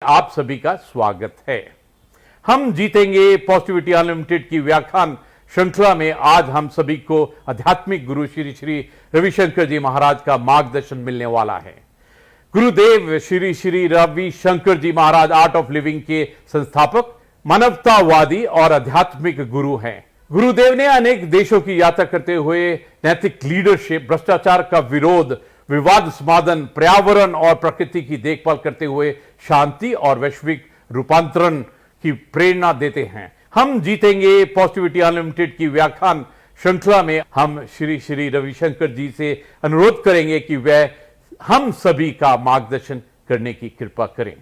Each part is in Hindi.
आप सभी का स्वागत है। हम जीतेंगे पॉजिटिविटी अनलिमिटेड की व्याख्यान श्रृंखला में आज हम सभी को आध्यात्मिक गुरु श्री श्री रविशंकर जी महाराज का मार्गदर्शन मिलने वाला है। गुरुदेव श्री श्री रविशंकर जी महाराज आर्ट ऑफ लिविंग के संस्थापक, मानवतावादी और आध्यात्मिक गुरु हैं। गुरुदेव ने अनेक देशों की यात्रा करते हुए नैतिक लीडरशिप, भ्रष्टाचार का विरोध, विवाद समाधान, पर्यावरण और प्रकृति की देखभाल करते हुए शांति और वैश्विक रूपांतरण की प्रेरणा देते हैं। हम जीतेंगे पॉजिटिविटी अनलिमिटेड की व्याख्यान श्रृंखला में हम श्री श्री रविशंकर जी से अनुरोध करेंगे कि वह हम सभी का मार्गदर्शन करने की कृपा करें।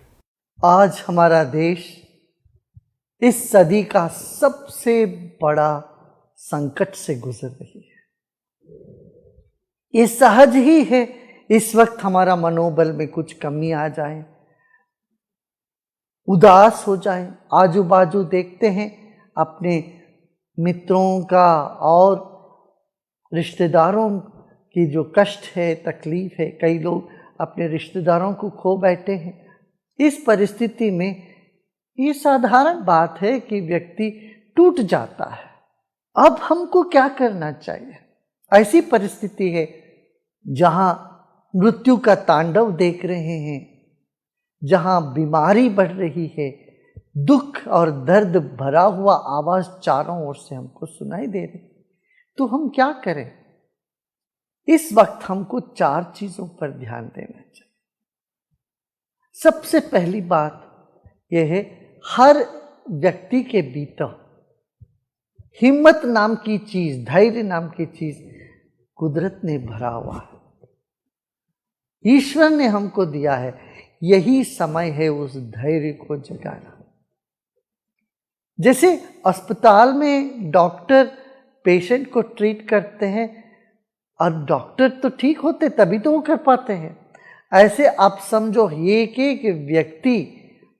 आज हमारा देश इस सदी का सबसे बड़ा संकट से गुजर रही है। ये सहज ही है, इस वक्त हमारा मनोबल में कुछ कमी आ जाए, उदास हो जाए, आजू बाजू देखते हैं अपने मित्रों का और रिश्तेदारों की जो कष्ट है, तकलीफ है, कई लोग अपने रिश्तेदारों को खो बैठे हैं। इस परिस्थिति में ये साधारण बात है कि व्यक्ति टूट जाता है। अब हमको क्या करना चाहिए? ऐसी परिस्थिति है जहां मृत्यु का तांडव देख रहे हैं, जहां बीमारी बढ़ रही है, दुख और दर्द भरा हुआ आवाज चारों ओर से हमको सुनाई दे रही, तो हम क्या करें? इस वक्त हमको 4 चीजों पर ध्यान देना चाहिए। सबसे पहली बात यह है, हर व्यक्ति के भीतर हिम्मत नाम की चीज, धैर्य नाम की चीज कुदरत ने भरा हुआ है, ईश्वर ने हमको दिया है। यही समय है उस धैर्य को जगाना। जैसे अस्पताल में डॉक्टर पेशेंट को ट्रीट करते हैं और डॉक्टर तो ठीक होते तभी तो वो कर पाते हैं, ऐसे आप समझो एक एक व्यक्ति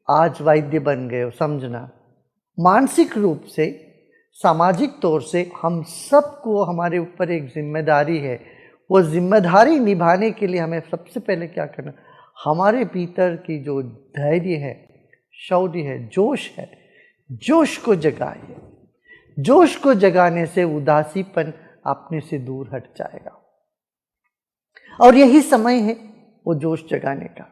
आज वैद्य बन गए हो। समझना, मानसिक रूप से, सामाजिक तौर से हम सबको हमारे ऊपर एक जिम्मेदारी है। वो जिम्मेदारी निभाने के लिए हमें सबसे पहले क्या करना, हमारे भीतर की जो धैर्य है, शौर्य है, जोश है, जोश को जगाइए। जोश को जगाने से उदासीपन अपने से दूर हट जाएगा और यही समय है वो जोश जगाने का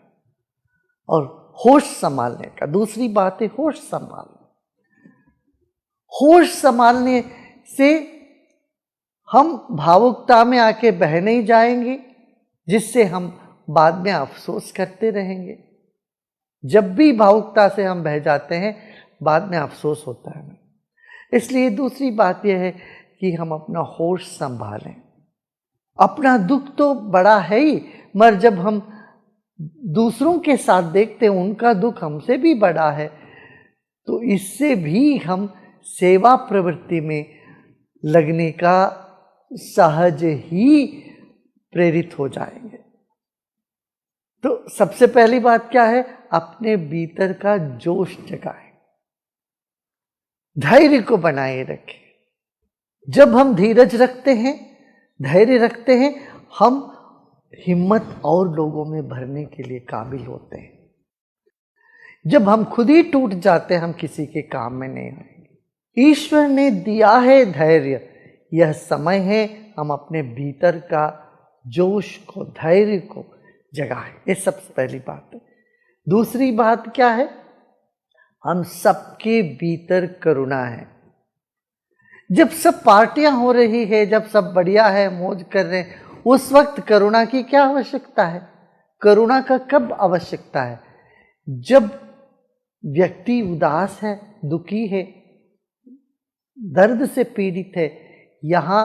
और होश संभालने का। दूसरी बात है होश संभालना। होश संभालने से हम भावुकता में आके बह नहीं जाएंगे, जिससे हम बाद में अफसोस करते रहेंगे। जब भी भावुकता से हम बह जाते हैं, बाद में अफसोस होता है। इसलिए दूसरी बात यह है कि हम अपना होश संभालें। अपना दुख तो बड़ा है ही, मगर जब हम दूसरों के साथ देखते हैं उनका दुख हमसे भी बड़ा है, तो इससे भी हम सेवा प्रवृत्ति में लगने का सहज ही प्रेरित हो जाएंगे। तो सबसे पहली बात क्या है, अपने भीतर का जोश जगाएं, धैर्य को बनाए रखें। जब हम धीरज रखते हैं, धैर्य रखते हैं, हम हिम्मत और लोगों में भरने के लिए काबिल होते हैं। जब हम खुद ही टूट जाते हैं, हम किसी के काम में नहीं आएंगे। ईश्वर ने दिया है धैर्य, यह समय है हम अपने भीतर का जोश को, धैर्य को जगाएं। ये सबसे पहली बात है। दूसरी बात क्या है, हम सबके भीतर करुणा है। जब सब पार्टियां हो रही है, जब सब बढ़िया है, मौज कर रहे हैं, उस वक्त करुणा की क्या आवश्यकता है? करुणा का कब आवश्यकता है? जब व्यक्ति उदास है, दुखी है, दर्द से पीड़ित है, यहां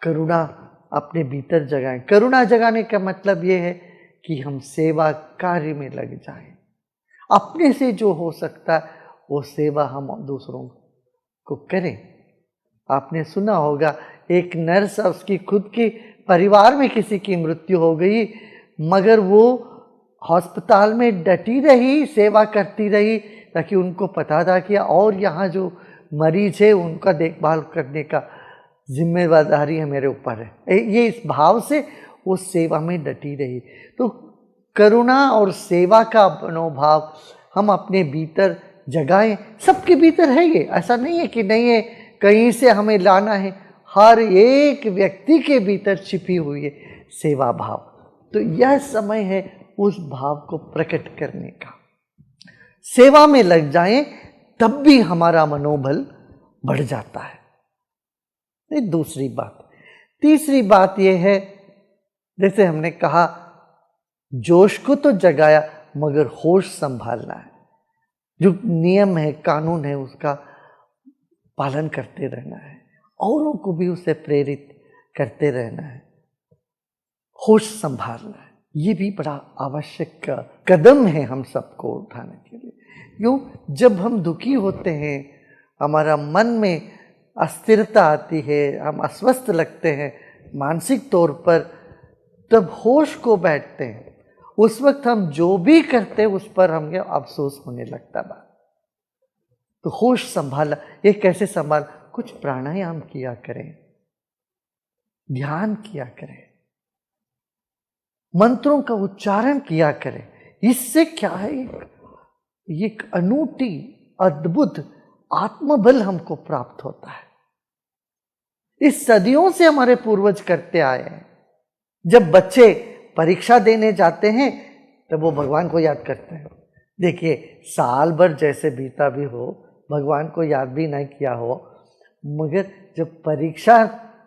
करुणा अपने भीतर जगाएं। करुणा जगाने का मतलब यह है कि हम सेवा कार्य में लग जाएं। अपने से जो हो सकता है वो सेवा हम दूसरों को करें। आपने सुना होगा, एक नर्स, उसकी खुद के परिवार में किसी की मृत्यु हो गई, मगर वो अस्पताल में डटी रही, सेवा करती रही, ताकि उनको पता था कि और यहाँ जो मरीज है उनका देखभाल करने का जिम्मेदारी है मेरे ऊपर है। ये इस भाव से वो सेवा में डटी रही। तो करुणा और सेवा का मनोभाव हम अपने भीतर जगाएं। सबके भीतर है ये, ऐसा नहीं है कि नहीं है, कहीं से हमें लाना है। हर एक व्यक्ति के भीतर छिपी हुई है सेवा भाव। तो यह समय है उस भाव को प्रकट करने का। सेवा में लग जाएं तब भी हमारा मनोबल बढ़ जाता है। ये दूसरी बात। तीसरी बात यह है, जैसे हमने कहा, जोश को तो जगाया मगर होश संभालना है। जो नियम है, कानून है, उसका पालन करते रहना है, औरों को भी उसे प्रेरित करते रहना है, होश संभालना है। ये भी बड़ा आवश्यक कदम है हम सबको उठाने के लिए। क्यों? जब हम दुखी होते हैं, हमारा मन में अस्थिरता आती है, हम अस्वस्थ लगते हैं मानसिक तौर पर, तब होश को बैठते हैं। उस वक्त हम जो भी करते हैं उस पर हमें अफसोस होने लगता है। तो होश संभाला, ये कैसे संभाल? कुछ प्राणायाम किया करें, ध्यान किया करें, मंत्रों का उच्चारण किया करें। इससे क्या है, एक अनूठी अद्भुत आत्मबल हमको प्राप्त होता है। इस सदियों से हमारे पूर्वज करते आए हैं। जब बच्चे परीक्षा देने जाते हैं तब वो भगवान को याद करते हैं। देखिए, साल भर जैसे बीता भी हो, भगवान को याद भी नहीं किया हो, मगर जब परीक्षा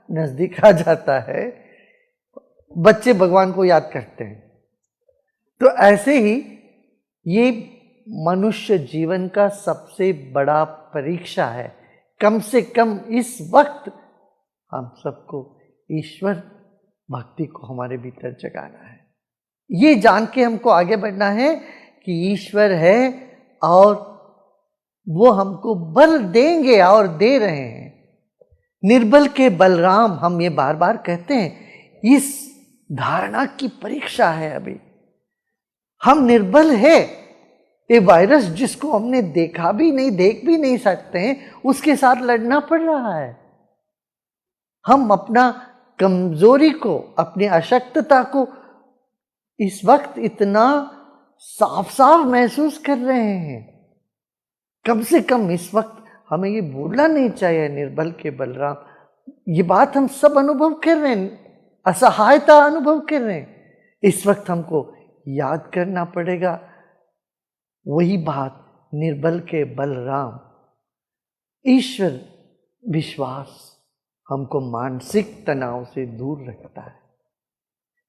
नजदीक आ जाता है बच्चे भगवान को याद करते हैं। तो ऐसे ही ये मनुष्य जीवन का सबसे बड़ा परीक्षा है। कम से कम इस वक्त हम सबको ईश्वर भक्ति को हमारे भीतर जगाना है। ये जान के हमको आगे बढ़ना है कि ईश्वर है और वो हमको बल देंगे और दे रहे हैं। निर्बल के बलराम, हम ये बार बार कहते हैं। इस धारणा की परीक्षा है अभी। हम निर्बल है। ये वायरस जिसको हमने देखा भी नहीं, देख भी नहीं सकते हैं, उसके साथ लड़ना पड़ रहा है। हम अपना कमजोरी को, अपनी अशक्तता को इस वक्त इतना साफ साफ महसूस कर रहे हैं। कम से कम इस वक्त हमें ये भूलना नहीं चाहिए, निर्बल के बलराम। ये बात हम सब अनुभव कर रहे हैं, असहायता अनुभव कर रहे हैं। इस वक्त हमको याद करना पड़ेगा वही बात, निर्बल के बलराम। ईश्वर विश्वास हमको मानसिक तनाव से दूर रखता है।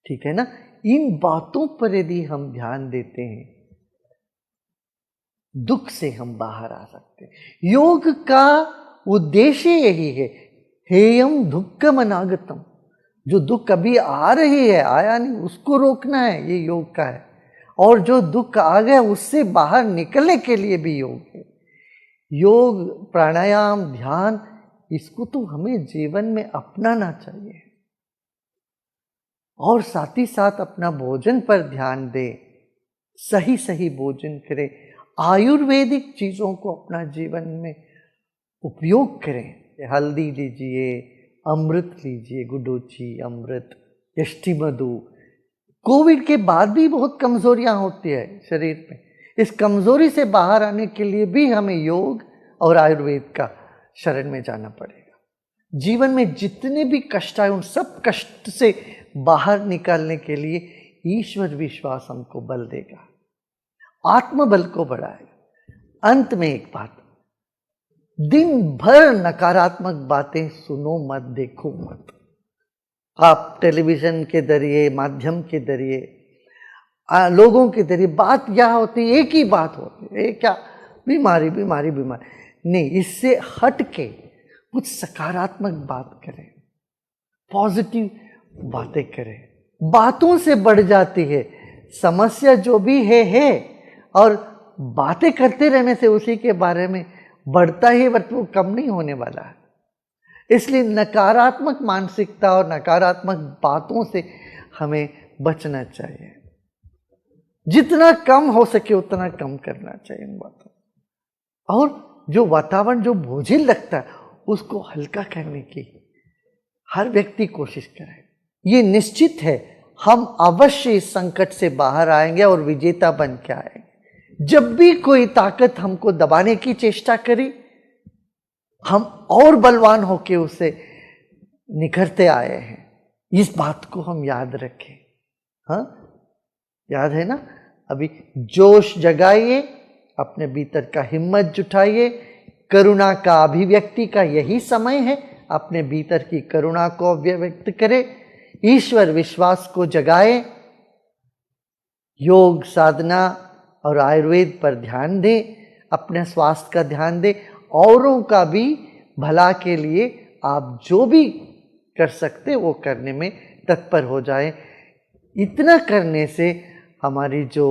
ठीक है ना? इन बातों पर यदि हम ध्यान देते हैं, दुख से हम बाहर आ सकते हैं। योग का उद्देश्य यही है, हेयम दुक्खम अनागतम। जो दुख अभी आ रही है, आया नहीं, उसको रोकना है, ये योग का है। और जो दुख आ गया उससे बाहर निकलने के लिए भी योग है। योग, प्राणायाम, ध्यान, इसको तो हमें जीवन में अपनाना चाहिए। और साथ ही साथ अपना भोजन पर ध्यान दें, सही सही भोजन करें, आयुर्वेदिक चीज़ों को अपना जीवन में उपयोग करें। हल्दी लीजिए, अमृत लीजिए, गुडोची अमृत, यष्टि मधु। कोविड के बाद भी बहुत कमजोरियां होती है शरीर में। इस कमजोरी से बाहर आने के लिए भी हमें योग और आयुर्वेद का शरण में जाना पड़ेगा। जीवन में जितने भी कष्ट आए, उन सब कष्ट से बाहर निकालने के लिए ईश्वर विश्वास हमको बल देगा, आत्मबल को बढ़ाएगा। अंत में एक बात, दिन भर नकारात्मक बातें सुनो मत, देखो मत। आप टेलीविजन के जरिए, माध्यम के जरिए, लोगों के जरिए बात क्या होती है, एक ही बात होती है, क्या बीमारी बीमारी बीमारी। नहीं, इससे हट के कुछ सकारात्मक बात करें, पॉजिटिव बातें करें। बातों से बढ़ जाती है समस्या, जो भी है, और बातें करते रहने से उसी के बारे में बढ़ता ही, बट वो कम नहीं होने वाला है। इसलिए नकारात्मक मानसिकता और नकारात्मक बातों से हमें बचना चाहिए। जितना कम हो सके उतना कम करना चाहिए इन बातों। और जो वातावरण जो बोझिल लगता है उसको हल्का करने की हर व्यक्ति कोशिश करे। ये निश्चित है हम अवश्य इस संकट से बाहर आएंगे और विजेता बन के आएंगे। जब भी कोई ताकत हमको दबाने की चेष्टा करी, हम और बलवान होके उसे निखरते आए हैं। इस बात को हम याद रखें। हाँ, याद है ना? अभी जोश जगाइए, अपने भीतर का हिम्मत जुटाइए। करुणा का अभिव्यक्ति का यही समय है। अपने भीतर की करुणा को अभिव्यक्त करें, ईश्वर विश्वास को जगाए, योग साधना और आयुर्वेद पर ध्यान दें, अपने स्वास्थ्य का ध्यान दें, औरों का भी भला के लिए आप जो भी कर सकते वो करने में तत्पर हो जाएं। इतना करने से हमारी जो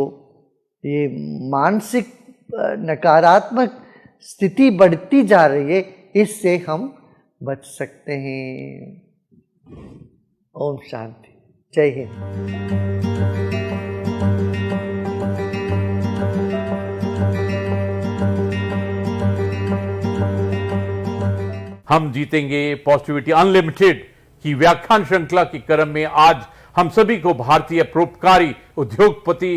ये मानसिक नकारात्मक स्थिति बढ़ती जा रही है, इससे हम बच सकते हैं। ओम शांति। जय हिंद। हम जीतेंगे पॉजिटिविटी अनलिमिटेड की व्याख्यान श्रृंखला के क्रम में आज हम सभी को भारतीय परोपकारी उद्योगपति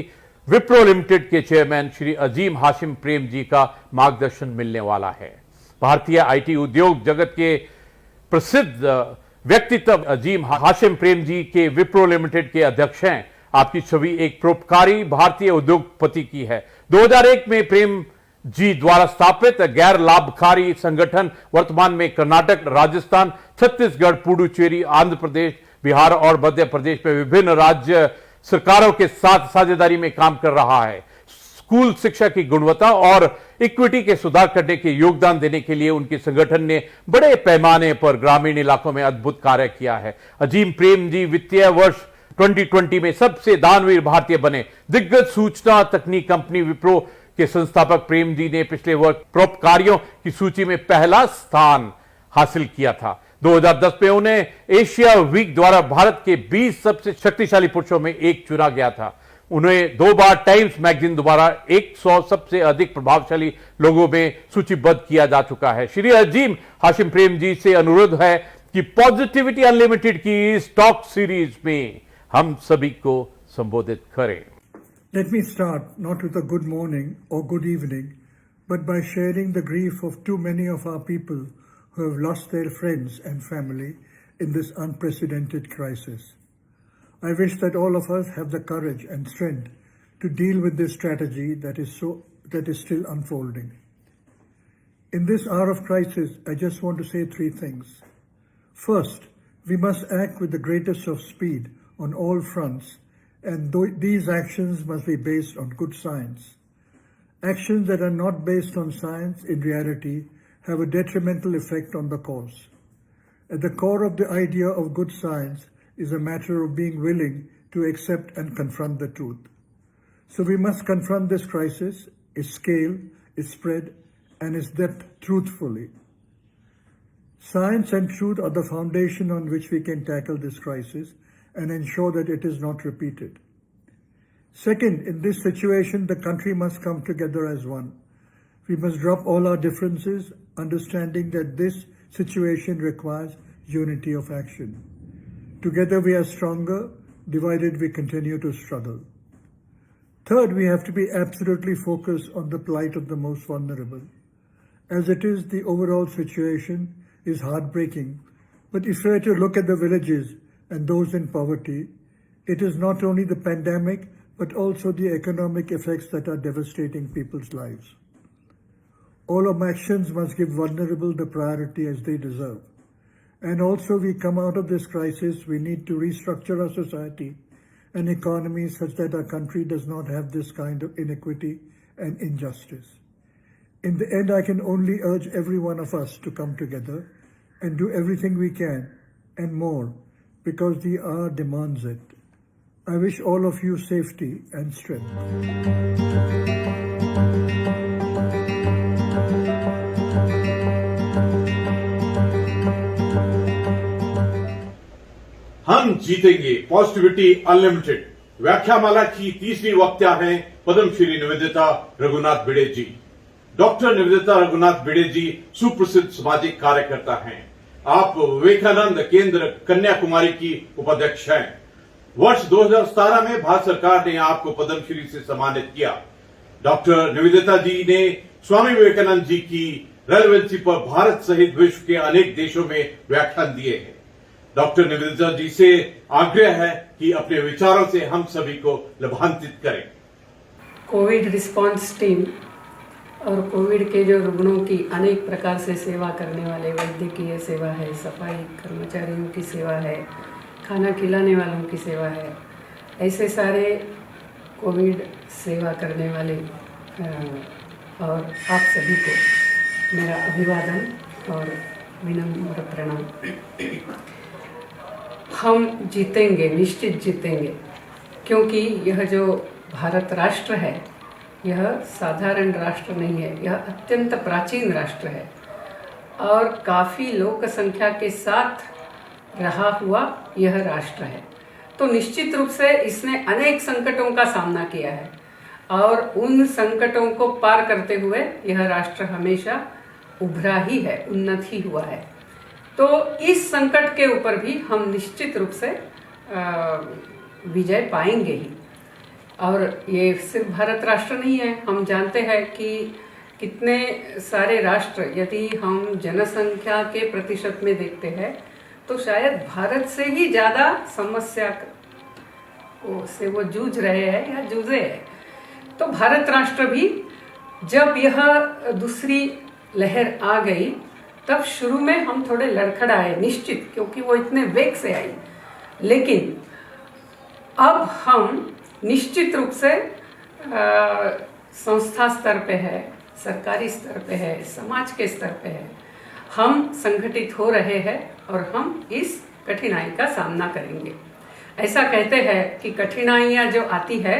विप्रो लिमिटेड के चेयरमैन श्री अजीम हाशिम प्रेम जी का मार्गदर्शन मिलने वाला है। भारतीय आईटी उद्योग जगत के प्रसिद्ध व्यक्तित्व अजीम हाशिम प्रेम जी के विप्रो लिमिटेड के अध्यक्ष हैं। आपकी छवि एक परोपकारी भारतीय उद्योगपति की है। 2001 में प्रेम जी द्वारा स्थापित गैर लाभकारी संगठन वर्तमान में कर्नाटक, राजस्थान, छत्तीसगढ़, पुडुचेरी, आंध्र प्रदेश, बिहार और मध्य प्रदेश में विभिन्न राज्य सरकारों के साथ साझेदारी में काम कर रहा है। स्कूल शिक्षा की गुणवत्ता और इक्विटी के सुधार करने के योगदान देने के लिए उनके संगठन ने बड़े पैमाने पर ग्रामीण इलाकों में अद्भुत कार्य किया है। अजीम प्रेम जी वित्तीय वर्ष 2020 में सबसे दानवीर भारतीय बने। दिग्गज सूचना तकनीक कंपनी विप्रो के संस्थापक प्रेम जी ने पिछले वर्ष परोपकारियों की सूची में पहला स्थान हासिल किया था। 2010 में उन्हें एशिया वीक द्वारा भारत के 20 सबसे शक्तिशाली पुरुषों में एक चुना गया था। उन्हें 2 बार टाइम्स मैगजीन द्वारा 100 सबसे अधिक प्रभावशाली लोगों में सूचीबद्ध किया जा चुका है। श्री अजीम हाशिम प्रेम जी से अनुरोध है कि पॉजिटिविटी अनलिमिटेड की इस टॉक सीरीज में हम सभी को संबोधित करें। Let me start not with a good morning or good evening, but by sharing the grief of too many of our people who have lost their friends and family in this unprecedented crisis. I wish that all of us have the courage and strength to deal with this tragedy that is still unfolding. In this hour of crisis, I just want to say 3 things. First, we must act with the greatest of speed on all fronts, and these actions must be based on good science. Actions that are not based on science in reality have a detrimental effect on the cause. At the core of the idea of good science is a matter of being willing to accept and confront the truth. So we must confront this crisis, its scale, its spread, and its depth truthfully. Science and truth are the foundation on which we can tackle this crisis and ensure that it is not repeated. Second, in this situation, the country must come together as one. We must drop all our differences, understanding that this situation requires unity of action. Together we are stronger, divided we continue to struggle. Third, we have to be absolutely focused on the plight of the most vulnerable. As it is, the overall situation is heartbreaking, but if we were to look at the villages and those in poverty, it is not only the pandemic, but also the economic effects that are devastating people's lives. All our actions must give vulnerable the priority as they deserve. And also we come out of this crisis, we need to restructure our society and economy such that our country does not have this kind of inequity and injustice. In the end, I can only urge every one of us to come together and do everything we can and more, because the hour demands it. I wish all of you safety and strength. हम जीतेंगे पॉजिटिविटी अनलिमिटेड व्याख्यामाला की तीसरी वक्ता हैं पद्मश्री निवेदिता रघुनाथ भिड़े जी। डॉक्टर निवेदिता रघुनाथ भिड़े जी सुप्रसिद्ध सामाजिक कार्यकर्ता हैं। आप विवेकानंद केंद्र कन्याकुमारी की उपाध्यक्ष हैं। वर्ष 2017 में भारत सरकार ने आपको पद्मश्री से सम्मानित किया। डॉक्टर निवेदिता जी ने स्वामी विवेकानंद जी की रेलेवेंसी पर भारत सहित विश्व के अनेक देशों में व्याख्यान दिए हैं। डॉक्टर निवेदिता जी से आग्रह है कि अपने विचारों से हम सभी को लाभान्वित करें। कोविड रिस्पांस टीम और कोविड के जो रुग्णों की अनेक प्रकार से सेवा करने वाले वैद्यकीय सेवा है, सफाई कर्मचारियों की सेवा है, खाना खिलाने वालों की सेवा है, ऐसे सारे कोविड सेवा करने वाले और आप सभी को मेरा अभिवादन और विनम्र प्रणाम। हम जीतेंगे, निश्चित जीतेंगे, क्योंकि यह जो भारत राष्ट्र है यह साधारण राष्ट्र नहीं है, यह अत्यंत प्राचीन राष्ट्र है और काफ़ी लोक संख्या के साथ रहा हुआ यह राष्ट्र है। तो निश्चित रूप से इसने अनेक संकटों का सामना किया है और उन संकटों को पार करते हुए यह राष्ट्र हमेशा उभरा ही है, उन्नत ही हुआ है। तो इस संकट के ऊपर भी हम निश्चित रूप से विजय पाएंगे ही। और ये सिर्फ भारत राष्ट्र नहीं है, हम जानते हैं कि कितने सारे राष्ट्र, यदि हम जनसंख्या के प्रतिशत में देखते हैं तो शायद भारत से ही ज़्यादा समस्या से वो जूझ रहे हैं या जूझे हैं। तो भारत राष्ट्र भी जब यह दूसरी लहर आ गई तब शुरू में हम थोड़े लड़खड़ाए निश्चित, क्योंकि वो इतने वेग से आई, लेकिन अब हम निश्चित रूप से संस्था स्तर पे है, सरकारी स्तर पे है, समाज के स्तर पे है, हम संगठित हो रहे हैं और हम इस कठिनाई का सामना करेंगे। ऐसा कहते हैं कि कठिनाइयाँ जो आती है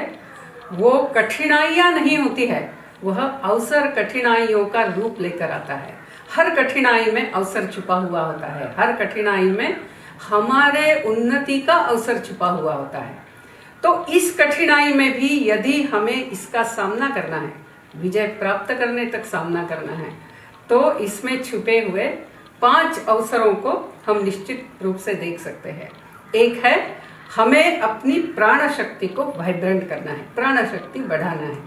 वो कठिनाइयाँ नहीं होती है, वह अवसर कठिनाइयों का रूप लेकर आता है। हर कठिनाई में अवसर छुपा हुआ होता है, हर कठिनाई में हमारे उन्नति का अवसर छुपा हुआ होता है। तो इस कठिनाई में भी यदि हमें इसका सामना करना है, विजय प्राप्त करने तक सामना करना है, तो इसमें छुपे हुए 5 अवसरों को हम निश्चित रूप से देख सकते हैं। एक है, हमें अपनी प्राण शक्ति को वाइब्रेंट करना है, प्राण शक्ति बढ़ाना है।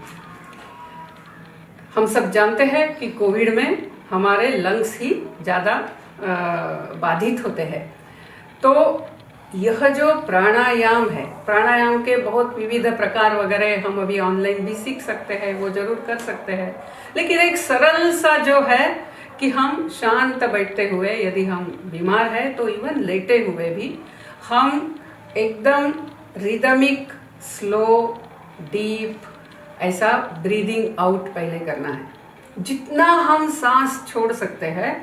हम सब जानते हैं कि कोविड में हमारे लंग्स ही ज़्यादा बाधित होते हैं। तो यह जो प्राणायाम है, प्राणायाम के बहुत विविध प्रकार वगैरह हम अभी ऑनलाइन भी सीख सकते हैं, वो जरूर कर सकते हैं, लेकिन एक सरल सा जो है कि हम शांत बैठते हुए, यदि हम बीमार है तो इवन लेटे हुए भी हम एकदम रिदमिक, स्लो, डीप ऐसा ब्रीदिंग आउट पहले करना है। जितना हम सांस छोड़ सकते हैं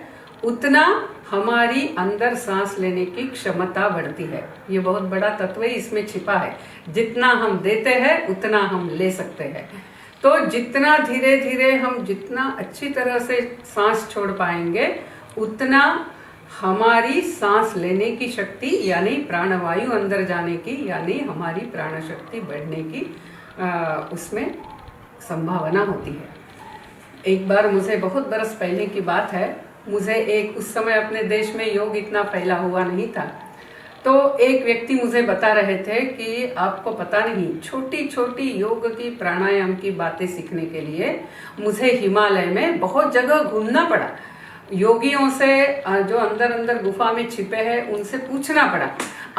उतना हमारी अंदर सांस लेने की क्षमता बढ़ती है। ये बहुत बड़ा तत्व इसमें छिपा है। जितना हम देते हैं उतना हम ले सकते हैं। तो जितना धीरे धीरे हम जितना अच्छी तरह से सांस छोड़ पाएंगे उतना हमारी सांस लेने की शक्ति यानी प्राणवायु अंदर जाने की यानी हमारी प्राण शक्ति बढ़ने की उसमें संभावना होती है। एक बार मुझे बहुत बरस पहले की बात है, मुझे एक उस समय अपने देश में योग इतना फैला हुआ नहीं था, तो एक व्यक्ति मुझे बता रहे थे कि आपको पता नहीं, छोटी छोटी योग की प्राणायाम की बातें सीखने के लिए मुझे हिमालय में बहुत जगह घूमना पड़ा। योगियों से जो अंदर अंदर गुफा में छिपे हैं उनसे पूछना पड़ा।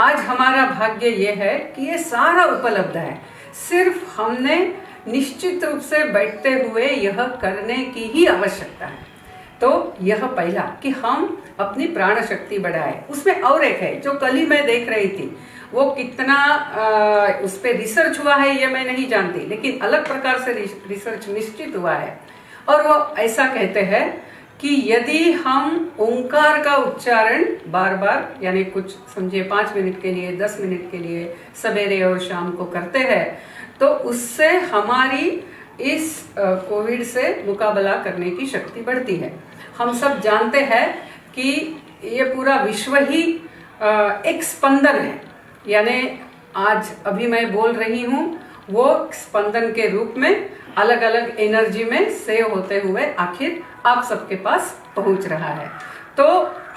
आज हमारा भाग्य ये है कि ये सारा उपलब्ध है, सिर्फ हमने निश्चित रूप से बैठते हुए यह करने की ही आवश्यकता है। तो यह पहला कि हम अपनी प्राण शक्ति बढ़ाए। उसमें और एक है जो कल ही मैं देख रही थी, वो कितना उस पर रिसर्च हुआ है ये मैं नहीं जानती, लेकिन अलग प्रकार से रिसर्च निश्चित हुआ है। और वो ऐसा कहते हैं कि यदि हम ओंकार का उच्चारण बार बार यानी कुछ समझिए 5 मिनट के लिए 10 मिनट के लिए सवेरे और शाम को करते हैं तो उससे हमारी इस कोविड से मुकाबला करने की शक्ति बढ़ती है। हम सब जानते हैं कि ये पूरा विश्व ही एक स्पंदन है, यानी आज अभी मैं बोल रही हूँ वो स्पंदन के रूप में अलग अलग एनर्जी में सेव होते हुए आखिर आप सबके पास पहुंच रहा है। तो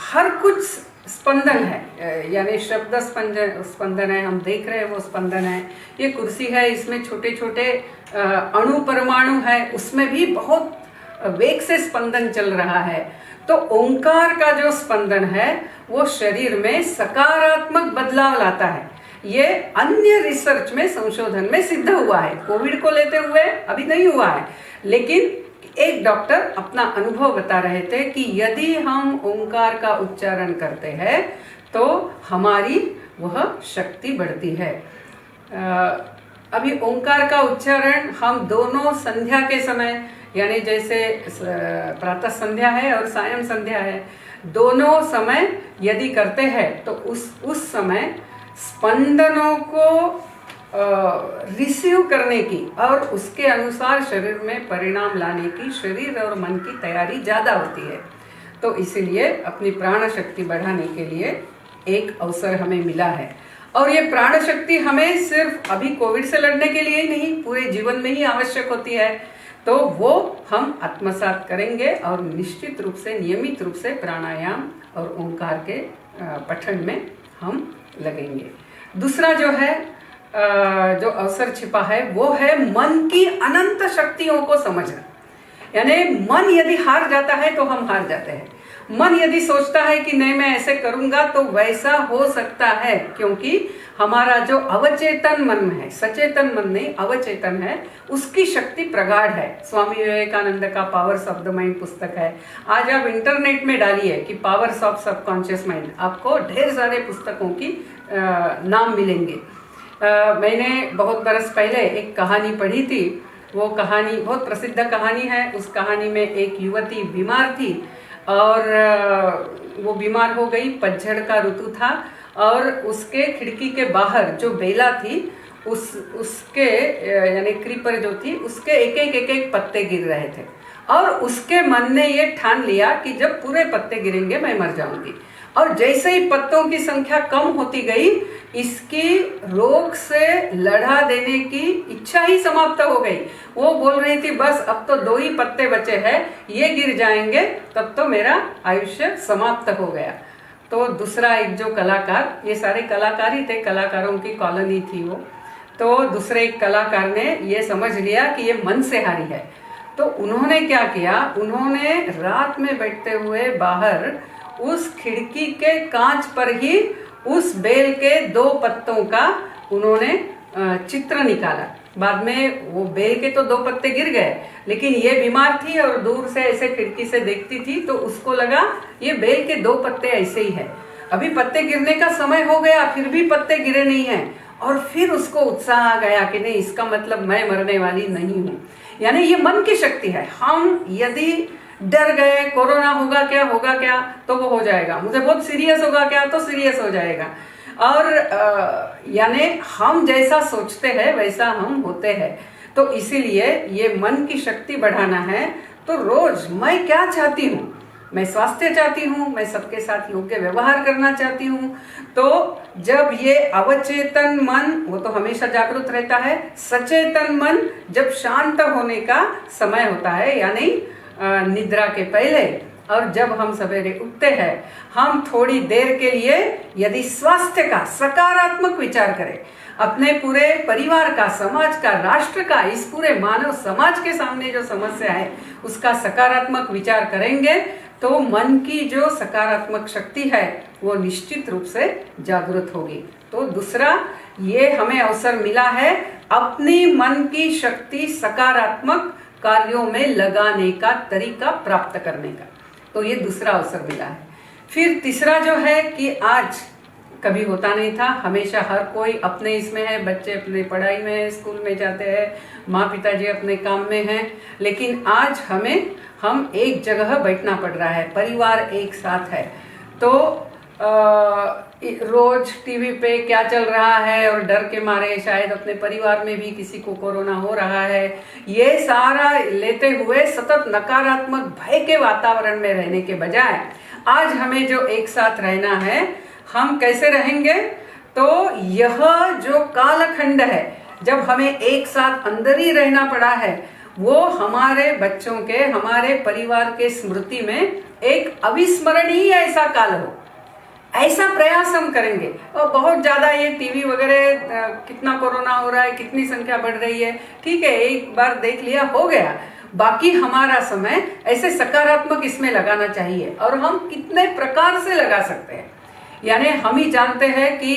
हर कुछ स्पंदन है, यानी शब्द स्पंदन है, हम देख रहे हैं वो स्पंदन है। ये कुर्सी है, इसमें छोटे छोटे अणु परमाणु है, उसमें भी बहुत वेग से स्पंदन चल रहा है। तो ओंकार का जो स्पंदन है वो शरीर में सकारात्मक बदलाव लाता है। ये अन्य रिसर्च में, संशोधन में सिद्ध हुआ है। कोविड को लेते हुए अभी नहीं हुआ है, लेकिन एक डॉक्टर अपना अनुभव बता रहे थे कि यदि हम ओंकार का उच्चारण करते हैं तो हमारी वह शक्ति बढ़ती है। अभी ओंकार का उच्चारण हम दोनों संध्या के समय, यानी जैसे प्रातः संध्या है और सायं संध्या है, दोनों समय यदि करते हैं तो उस समय स्पंदनों को रिसीव करने की और उसके अनुसार शरीर में परिणाम लाने की, शरीर और मन की तैयारी ज़्यादा होती है। तो इसीलिए अपनी प्राण शक्ति बढ़ाने के लिए एक अवसर हमें मिला है। और ये प्राण शक्ति हमें सिर्फ अभी कोविड से लड़ने के लिए ही नहीं, पूरे जीवन में ही आवश्यक होती है। तो वो हम आत्मसात करेंगे और निश्चित रूप से, नियमित रूप से प्राणायाम और ओंकार के पठन में हम लगेंगे। दूसरा जो है, जो अवसर छिपा है वो है मन की अनंत शक्तियों को समझना। यानी मन यदि हार जाता है तो हम हार जाते हैं। मन यदि सोचता है कि नहीं मैं ऐसे करूंगा तो वैसा हो सकता है, क्योंकि हमारा जो अवचेतन मन है, सचेतन मन नहीं अवचेतन है, उसकी शक्ति प्रगाढ़ है। स्वामी विवेकानंद का पावर्स ऑफ द माइंड पुस्तक है। आज आप इंटरनेट में डालिए कि पावर्स ऑफ सबकॉन्शियस माइंड, आपको ढेर सारे पुस्तकों की नाम मिलेंगे। मैंने बहुत बरस पहले एक कहानी पढ़ी थी। वो कहानी बहुत प्रसिद्ध कहानी है। उस कहानी में एक युवती बीमार थी और वो बीमार हो गई। पतझड़ का ऋतु था और उसके खिड़की के बाहर जो बेला थी उसके यानी क्रीपर जो थी उसके एक एक पत्ते गिर रहे थे और उसके मन ने ये ठान लिया कि जब पूरे पत्ते गिरेंगे मैं मर जाऊंगी। और जैसे ही पत्तों की संख्या कम होती गई, इसकी रोग से लड़ा देने की इच्छा ही समाप्त हो गई। वो बोल रही थी बस अब तो 2 ही पत्ते बचे हैं, ये गिर जाएंगे तब तो मेरा आयुष्य समाप्त हो गया। तो दूसरा एक जो कलाकार, ये सारे कलाकार ही थे, कलाकारों की कॉलोनी थी वो, तो दूसरे एक कलाकार ने ये समझ लिया कि ये मन से हारी है। तो उन्होंने क्या किया, उन्होंने रात में बैठते हुए बाहर उस खिड़की के कांच पर ही उस बेल के 2 पत्तों का उन्होंने चित्र निकाला। बाद में वो बेल के तो 2 पत्ते गिर गए, लेकिन ये बीमार थी और दूर से ऐसे खिड़की से देखती थी तो उसको लगा ये बेल के 2 पत्ते ऐसे ही है। अभी पत्ते गिरने का समय हो गया फिर भी पत्ते गिरे नहीं हैं, और फिर उसको उत्साह आ गया कि नहीं, इसका मतलब मैं मरने वाली नहीं हूँ। यानी ये मन की शक्ति है। हम यदि डर गए कोरोना होगा क्या तो वो हो जाएगा, मुझे बहुत सीरियस होगा क्या तो सीरियस हो जाएगा। और यानी हम जैसा सोचते हैं वैसा हम होते हैं। तो इसीलिए ये मन की शक्ति बढ़ाना है। तो रोज मैं क्या चाहती हूँ, मैं स्वास्थ्य चाहती हूँ, मैं सबके साथ योग्य व्यवहार करना चाहती हूँ। तो जब ये अवचेतन मन, वो तो हमेशा जागरूक रहता है, सचेतन मन जब शांत होने का समय होता है, यानी निद्रा के पहले, और जब हम सवेरे उठते हैं, हम थोड़ी देर के लिए यदि स्वास्थ्य का सकारात्मक विचार करें, अपने पूरे परिवार का, समाज का, राष्ट्र का, इस पूरे मानव समाज के सामने जो समस्या है उसका सकारात्मक विचार करेंगे तो मन की जो सकारात्मक शक्ति है वो निश्चित रूप से जागृत होगी। तो दूसरा ये हमें अवसर मिला है अपनी मन की शक्ति सकारात्मक कार्यों में लगाने का तरीका प्राप्त करने का। तो ये दूसरा अवसर मिला है। फिर तीसरा जो है कि आज कभी होता नहीं था, हमेशा हर कोई अपने इसमें है, बच्चे अपने पढ़ाई में है, स्कूल में जाते हैं, माँ पिताजी अपने काम में हैं, लेकिन आज हम एक जगह बैठना पड़ रहा है, परिवार एक साथ है। तो रोज टीवी पे क्या चल रहा है और डर के मारे शायद अपने परिवार में भी किसी को कोरोना हो रहा है, ये सारा लेते हुए सतत नकारात्मक भय के वातावरण में रहने के बजाय आज हमें जो एक साथ रहना है, हम कैसे रहेंगे? तो यह जो कालखंड है जब हमें एक साथ अंदर ही रहना पड़ा है, वो हमारे बच्चों के, हमारे परिवार के स्मृति में एक अविस्मरणीय ऐसा काल हो, ऐसा प्रयास हम करेंगे। और बहुत ज़्यादा ये टीवी वगैरह कितना कोरोना हो रहा है, कितनी संख्या बढ़ रही है, ठीक है, एक बार देख लिया हो गया। बाकी हमारा समय ऐसे सकारात्मक इसमें लगाना चाहिए। और हम कितने प्रकार से लगा सकते हैं, यानी हम ही जानते हैं कि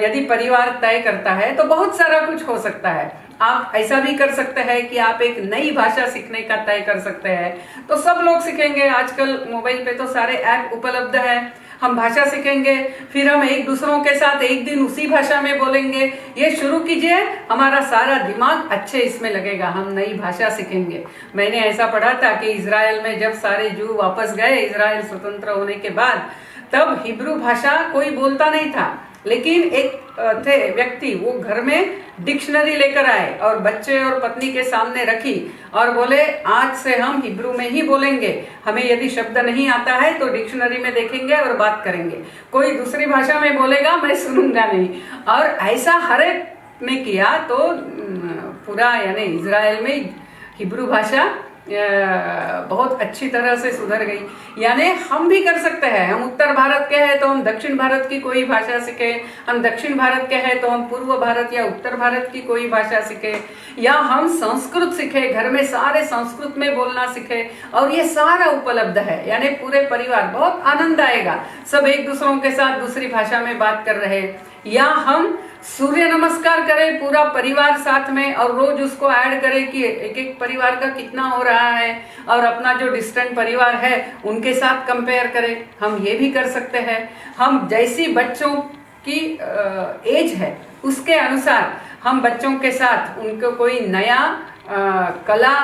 यदि परिवार तय करता है तो बहुत सारा कुछ हो सकता है। आप ऐसा भी कर सकते हैं कि आप एक नई भाषा सीखने का तय कर सकते हैं, तो सब लोग सीखेंगे। आजकल मोबाइल पे तो सारे ऐप उपलब्ध है। हम भाषा सीखेंगे, फिर हम एक दूसरों के साथ एक दिन उसी भाषा में बोलेंगे। ये शुरू कीजिए, हमारा सारा दिमाग अच्छे इसमें लगेगा। हम नई भाषा सीखेंगे। मैंने ऐसा पढ़ा था कि इजराइल में जब सारे जू वापस गए इजराइल स्वतंत्र होने के बाद, तब हिब्रू भाषा कोई बोलता नहीं था, लेकिन एक थे व्यक्ति, वो घर में डिक्शनरी लेकर आए और बच्चे और पत्नी के सामने रखी और बोले आज से हम हिब्रू में ही बोलेंगे। हमें यदि शब्द नहीं आता है तो डिक्शनरी में देखेंगे और बात करेंगे। कोई दूसरी भाषा में बोलेगा मैं सुनूंगा नहीं। और ऐसा हर एक ने किया तो पूरा यानी इजराइल में हिब्रू भाषा बहुत अच्छी तरह से सुधर गई। यानी हम भी कर सकते हैं। हम उत्तर भारत के हैं तो हम दक्षिण भारत की कोई भाषा सीखें, हम दक्षिण भारत के हैं तो हम पूर्व भारत या उत्तर भारत की कोई भाषा सीखें, या हम संस्कृत सीखें, घर में सारे संस्कृत में बोलना सीखें। और ये सारा उपलब्ध है, यानी पूरे परिवार, बहुत आनंद आएगा। सब एक दूसरों के साथ दूसरी भाषा में बात कर रहे। या हम सूर्य नमस्कार करें पूरा परिवार साथ में, और रोज उसको ऐड करें कि एक एक परिवार का कितना हो रहा है, और अपना जो डिस्टेंट परिवार है उनके साथ कंपेयर करें। हम ये भी कर सकते हैं। हम जैसी बच्चों की एज है उसके अनुसार हम बच्चों के साथ उनको कोई नया कला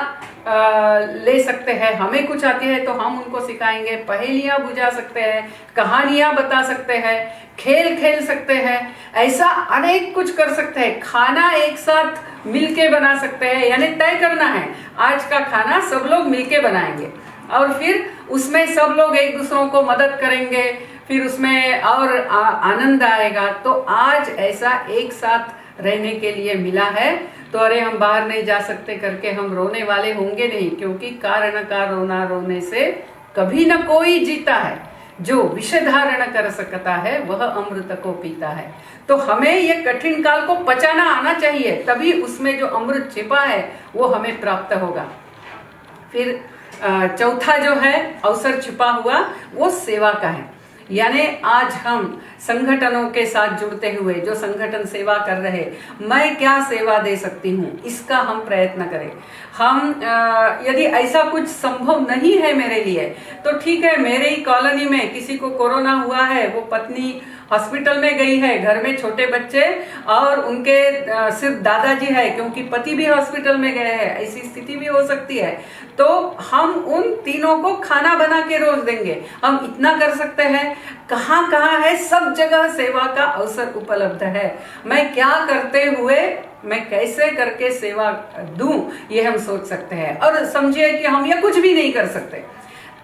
ले सकते हैं। हमें कुछ आती है तो हम उनको सिखाएंगे। पहेलियां बुझा सकते हैं, कहानियां बता सकते हैं, खेल खेल सकते हैं, ऐसा अनेक कुछ कर सकते हैं। खाना एक साथ मिलके बना सकते हैं, यानी तय करना है आज का खाना सब लोग मिलके बनाएंगे, और फिर उसमें सब लोग एक दूसरों को मदद करेंगे, फिर उसमें और आनंद आएगा। तो आज ऐसा एक साथ रहने के लिए मिला है, तो अरे हम बाहर नहीं जा सकते करके हम रोने वाले होंगे नहीं, क्योंकि कारण का रोना रोने से कभी न कोई जीता है। जो विष धारण कर सकता है वह अमृत को पीता है। तो हमें ये कठिन काल को पचाना आना चाहिए, तभी उसमें जो अमृत छिपा है वो हमें प्राप्त होगा। फिर चौथा जो है अवसर छिपा हुआ वो सेवा का है। यानी आज हम संगठनों के साथ जुड़ते हुए, जो संगठन सेवा कर रहे, मैं क्या सेवा दे सकती हूँ, इसका हम प्रयत्न करें। हम यदि ऐसा कुछ संभव नहीं है मेरे लिए तो ठीक है, मेरे ही कॉलोनी में किसी को कोरोना हुआ है, वो पत्नी हॉस्पिटल में गई है, घर में छोटे बच्चे और उनके सिर्फ दादाजी है, क्योंकि पति भी हॉस्पिटल में गए हैं, ऐसी स्थिति भी हो सकती है। तो हम उन तीनों को खाना बना के रोज देंगे। हम इतना कर सकते हैं। कहाँ कहाँ है, सब जगह सेवा का अवसर उपलब्ध है। मैं क्या करते हुए मैं कैसे करके सेवा दूं, ये हम सोच सकते हैं। और समझिए कि हम ये कुछ भी नहीं कर सकते,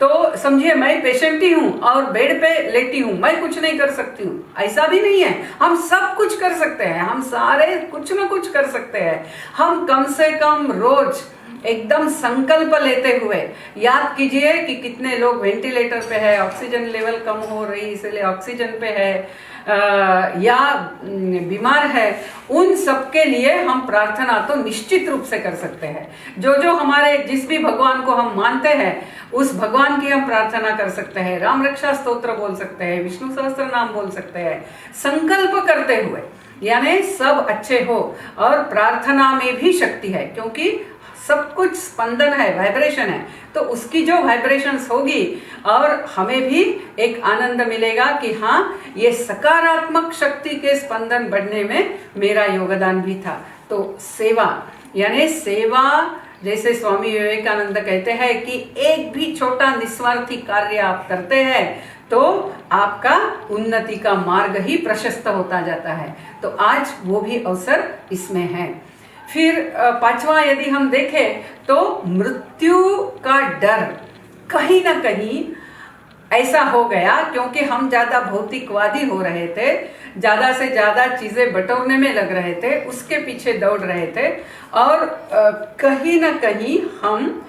तो समझिए मैं पेशेंट ही हूँ और बेड पे लेटी हूँ, मैं कुछ नहीं कर सकती हूँ, ऐसा भी नहीं है। हम सब कुछ कर सकते हैं, हम सारे कुछ न कुछ कर सकते हैं। हम कम से कम रोज एकदम संकल्प लेते हुए याद कीजिए कि कितने लोग वेंटिलेटर पे है, ऑक्सीजन लेवल कम हो रही इसलिए ऑक्सीजन पे है, या बीमार है, उन सबके लिए हम प्रार्थना तो निश्चित रूप से कर सकते हैं। जो जो हमारे जिस भी भगवान को हम मानते हैं उस भगवान की हम प्रार्थना कर सकते हैं, राम रक्षा स्तोत्र बोल सकते हैं, विष्णु सहस्त्र नाम बोल सकते हैं, संकल्प करते हुए। यानी सब अच्छे हो, और प्रार्थना में भी शक्ति है, क्योंकि सब कुछ स्पंदन है, वाइब्रेशन है, तो उसकी जो वाइब्रेशंस होगी और हमें भी एक आनंद मिलेगा कि हाँ, ये सकारात्मक शक्ति के स्पंदन बढ़ने में मेरा योगदान भी था। तो सेवा, यानी सेवा, जैसे स्वामी विवेकानंद कहते हैं कि एक भी छोटा निस्वार्थी कार्य आप करते हैं तो आपका उन्नति का मार्ग ही प्रशस्त होता जाता है। तो आज वो भी अवसर इसमें है। फिर पांचवा यदि हम देखें तो मृत्यु का डर कहीं ना कहीं ऐसा हो गया, क्योंकि हम ज्यादा भौतिकवादी हो रहे थे, ज्यादा से ज्यादा चीजें बटोरने में लग रहे थे, उसके पीछे दौड़ रहे थे, और कहीं ना कहीं हम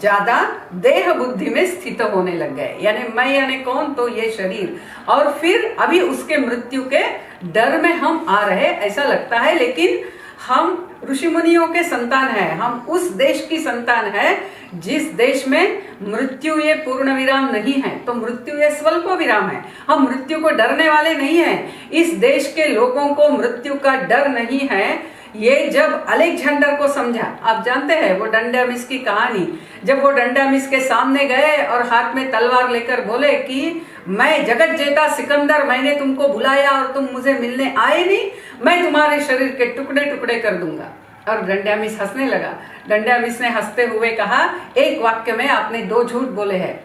ज्यादा देह बुद्धि में स्थित होने लग गए, यानी मैं यानी कौन, तो ये शरीर, और फिर अभी उसके मृत्यु के डर में हम आ रहे ऐसा लगता है। लेकिन हम ऋषि मुनियों के संतान हैं, हम उस देश की संतान है जिस देश में मृत्यु ये पूर्ण विराम नहीं है, तो मृत्यु ये स्वल्प विराम है। हम मृत्यु को डरने वाले नहीं हैं। इस देश के लोगों को मृत्यु का डर नहीं है। ये जब अलेक्जेंडर को समझा, आप जानते हैं वो डंडामिस की कहानी, जब वो डंडामिस के सामने गए और हाथ में तलवार लेकर बोले कि मैं जगत जेता सिकंदर, मैंने तुमको बुलाया और तुम मुझे मिलने आए नहीं, मैं तुम्हारे शरीर के टुकड़े टुकड़े कर दूंगा। और डंडामिस हंसने लगा। डंडामिस ने हंसते हुए कहा, एक वाक्य में आपने दो झूठ बोले हैं,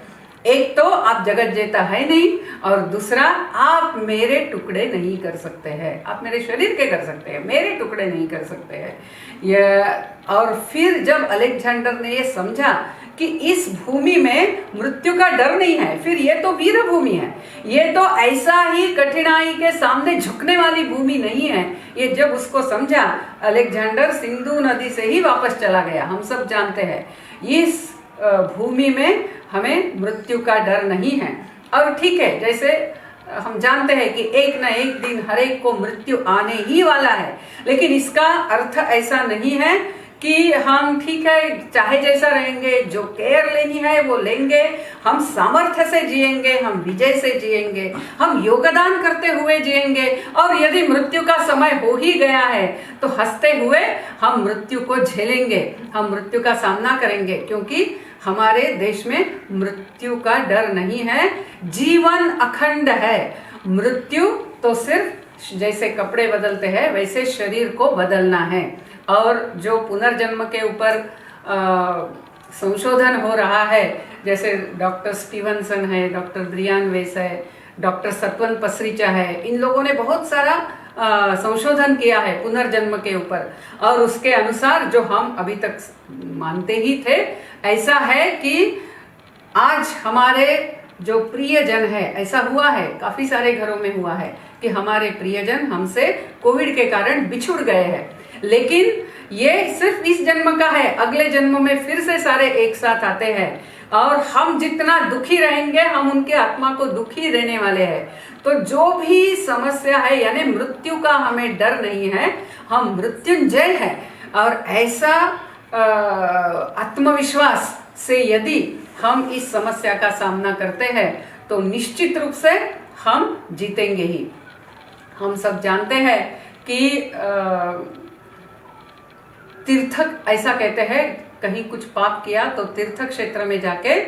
एक तो आप जगत जेता है नहीं, और दूसरा आप मेरे टुकड़े नहीं कर सकते हैं। आप मेरे शरीर के कर सकते हैं, मेरे टुकड़े नहीं कर सकते हैं। और फिर जब अलेक्जेंडर ने ये समझा कि इस भूमि में मृत्यु का डर नहीं है, फिर ये तो वीर भूमि है, ये तो ऐसा ही कठिनाई के सामने झुकने वाली भूमि नहीं है, ये जब उसको समझा, अलेक्जेंडर सिंधु नदी से ही वापस चला गया। हम सब जानते हैं इस भूमि में हमें मृत्यु का डर नहीं है। और ठीक है, जैसे हम जानते हैं कि एक न एक दिन हर एक को मृत्यु आने ही वाला है, लेकिन इसका अर्थ ऐसा नहीं है कि हम ठीक है चाहे जैसा रहेंगे, जो केयर लेनी है वो लेंगे, हम सामर्थ्य से जिएंगे, हम विजय से जिएंगे, हम योगदान करते हुए जिएंगे, और यदि मृत्यु का समय हो ही गया है तो हंसते हुए हम मृत्यु को झेलेंगे, हम मृत्यु का सामना करेंगे, क्योंकि हमारे देश में मृत्यु का डर नहीं है। जीवन अखंड है। मृत्यु तो सिर्फ जैसे कपड़े बदलते हैं वैसे शरीर को बदलना है। और जो पुनर्जन्म के ऊपर संशोधन हो रहा है, जैसे डॉक्टर स्टीवनसन है, डॉक्टर ब्रियान वेस है, डॉक्टर सत्वन पसरीचा है, इन लोगों ने बहुत सारा संशोधन किया है पुनर्जन्म के ऊपर, और उसके अनुसार जो हम अभी तक मानते ही थे, ऐसा है कि आज हमारे जो प्रियजन है, ऐसा हुआ है काफी सारे घरों में हुआ है कि हमारे प्रियजन हमसे कोविड के कारण बिछुड़ गए हैं, लेकिन ये सिर्फ इस जन्म का है, अगले जन्म में फिर से सारे एक साथ आते हैं, और हम जितना दुखी रहेंगे हम उनके आत्मा को दुखी देने वाले हैं। तो जो भी समस्या है, यानी मृत्यु का हमें डर नहीं है, हम मृत्युंजय है। और ऐसा आत्मविश्वास से यदि हम इस समस्या का सामना करते हैं तो निश्चित रूप से हम जीतेंगे ही। हम सब जानते हैं कि तीर्थक ऐसा कहते हैं, कहीं कुछ पाप किया तो तीर्थ क्षेत्र में जाके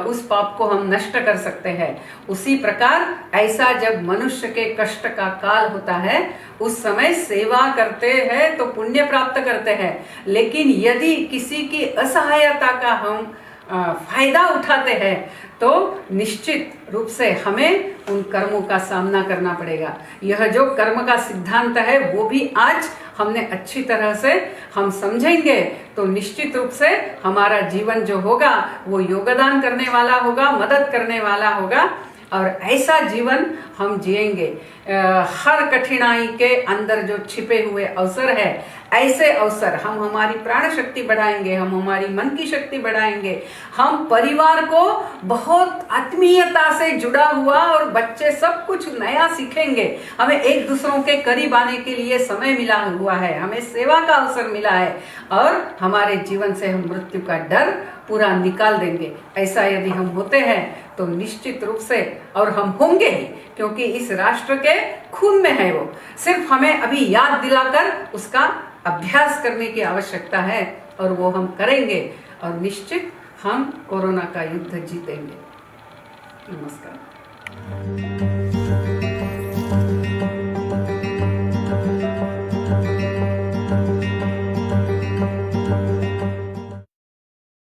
उस पाप को हम नष्ट कर सकते हैं। उसी प्रकार ऐसा जब मनुष्य के कष्ट का काल होता है उस समय सेवा करते हैं तो पुण्य प्राप्त करते हैं, लेकिन यदि किसी की असहायता का हम फायदा उठाते हैं तो निश्चित रूप से हमें उन कर्मों का सामना करना पड़ेगा। यह जो कर्म का सिद्धांत है वो भी आज हमने अच्छी तरह से हम समझेंगे तो निश्चित रूप से हमारा जीवन जो होगा वो योगदान करने वाला होगा, मदद करने वाला होगा, और ऐसा जीवन हम जिएंगे। हर कठिनाई के अंदर जो छिपे हुए अवसर है, ऐसे अवसर हम हमारी प्राण शक्ति बढ़ाएंगे, हम हमारी मन की शक्ति बढ़ाएंगे, हम परिवार को बहुत आत्मीयता से जुड़ा हुआ और बच्चे सब कुछ नया सीखेंगे। हमें एक दूसरों के करीब आने के लिए समय मिला हुआ है, हमें सेवा का अवसर मिला है, और हमारे जीवन से हम मृत्यु का डर पूरा निकाल देंगे। ऐसा यदि हम होते हैं तो निश्चित रूप से, और हम होंगे ही, क्योंकि इस राष्ट्र के खून में है वो, सिर्फ हमें अभी याद दिलाकर उसका अभ्यास करने की आवश्यकता है, और वो हम करेंगे और निश्चित हम कोरोना का युद्ध जीतेंगे। नमस्कार।